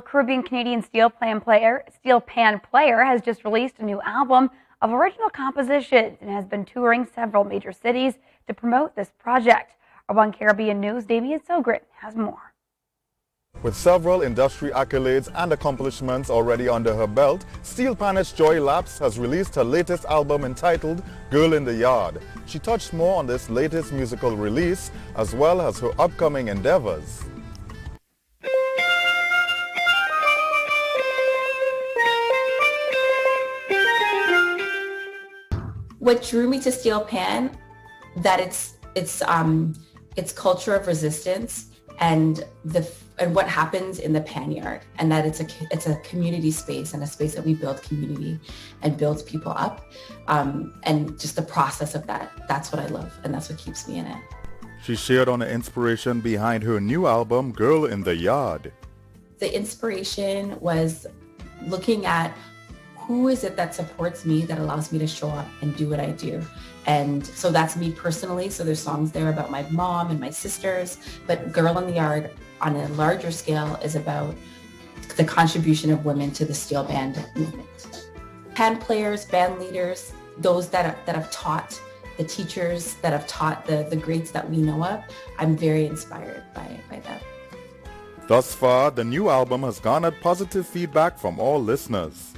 Caribbean Canadian steel pan player has just released a new album of original compositions and has been touring several major cities to promote this project. Our One Caribbean News' Damian Sogren has more. With several industry accolades and accomplishments already under her belt, steel panist Joy Lapse has released her latest album entitled Girl in the Yard. She touched more on this latest musical release as well as her upcoming endeavors. What drew me to Steel Pan, that its culture of resistance and what happens in the pan yard, and that it's a community space and a space that we build community and build people up, and just the process of that's what I love, and that's what keeps me in it. She shared on the inspiration behind her new album Girl in the Yard. The inspiration was looking at who is it that supports me, that allows me to show up and do what I do. And so that's me personally. So there's songs there about my mom and my sisters, but Girl in the Yard on a larger scale is about the contribution of women to the steel band movement. Band players, band leaders, those that have taught, the teachers that have taught the greats that we know of, I'm very inspired by them. Thus far, the new album has garnered positive feedback from all listeners.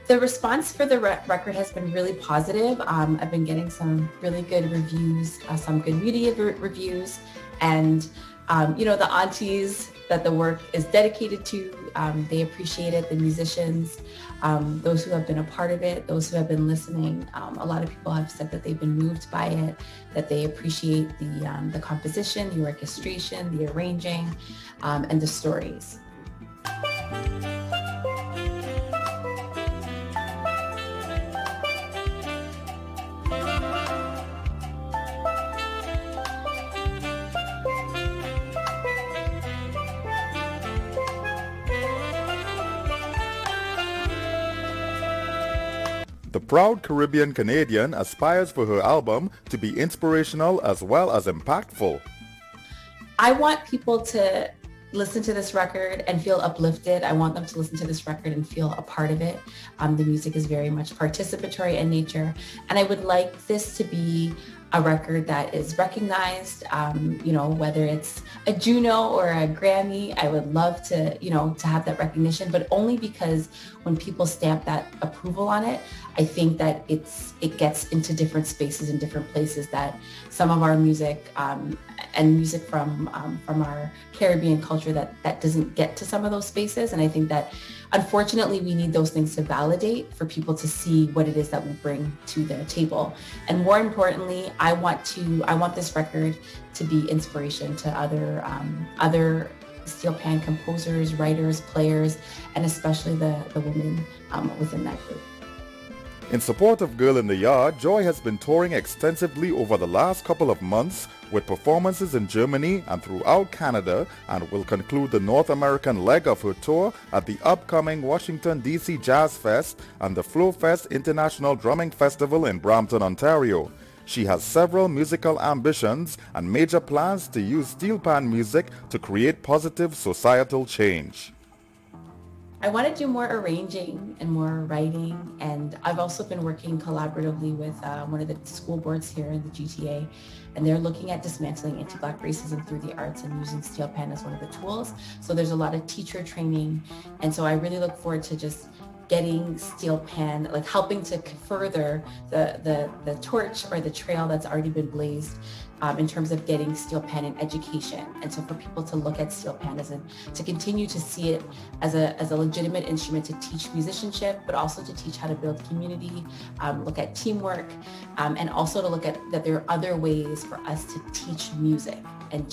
The response for the record has been really positive. I've been getting some really good reviews, some good media reviews, and the aunties that the work is dedicated to, they appreciate it, the musicians, those who have been a part of it, those who have been listening. A lot of people have said that they've been moved by it, that they appreciate the composition, the orchestration, the arranging, and the stories. The proud Caribbean Canadian aspires for her album to be inspirational as well as impactful. I want people to listen to this record and feel uplifted. I want them to listen to this record and feel a part of it. The music is very much participatory in nature, and I would like this to be a record that is recognized, whether it's a Juno or a Grammy. I would love to have that recognition, but only because when people stamp that approval on it, I think that it gets into different spaces and different places that some of our music and music from our Caribbean culture that doesn't get to some of those spaces. And I think that unfortunately we need those things to validate for people to see what it is that we bring to the table. And more importantly, I want this record to be inspiration to other steel pan composers, writers, players, and especially the women within that group. In support of Girl in the Yard, Joy has been touring extensively over the last couple of months with performances in Germany and throughout Canada, and will conclude the North American leg of her tour at the upcoming Washington, D.C. Jazz Fest and the Flow Fest International Drumming Festival in Brampton, Ontario. She has several musical ambitions and major plans to use steel pan music to create positive societal change. I want to do more arranging and more writing, and I've also been working collaboratively with one of the school boards here in the GTA, and they're looking at dismantling anti-Black racism through the arts and using steel pan as one of the tools. So there's a lot of teacher training, and so I really look forward to just getting steel pan, like helping to further the torch or the trail that's already been blazed in terms of getting steel pan in education. And so for people to look at steel pan to continue to see it as a legitimate instrument to teach musicianship, but also to teach how to build community, look at teamwork, and also to look at that there are other ways for us to teach music, and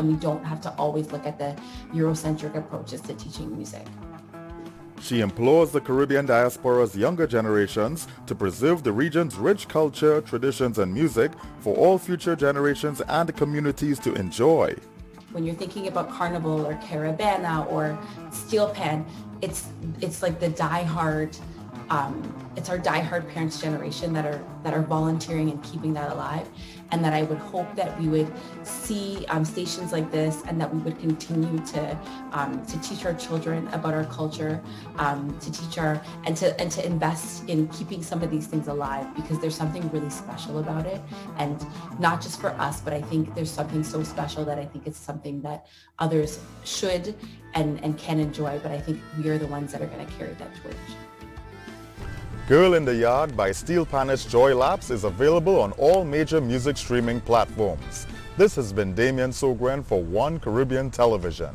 we don't have to always look at the Eurocentric approaches to teaching music. She implores the Caribbean diaspora's younger generations to preserve the region's rich culture, traditions, and music for all future generations and communities to enjoy. When you're thinking about Carnival or Caravana or Steel Pan, it's like the die-hard it's our diehard parents generation that are volunteering and keeping that alive, and that I would hope that we would see stations like this, and that we would continue to teach our children about our culture, to teach and to invest in keeping some of these things alive, because there's something really special about it, and not just for us, but I think there's something so special that I think it's something that others should and can enjoy, but I think we are the ones that are going to carry that torch. Girl in the Yard by Steel Pan's Joy Lapse is available on all major music streaming platforms. This has been Damien Sogren for One Caribbean Television.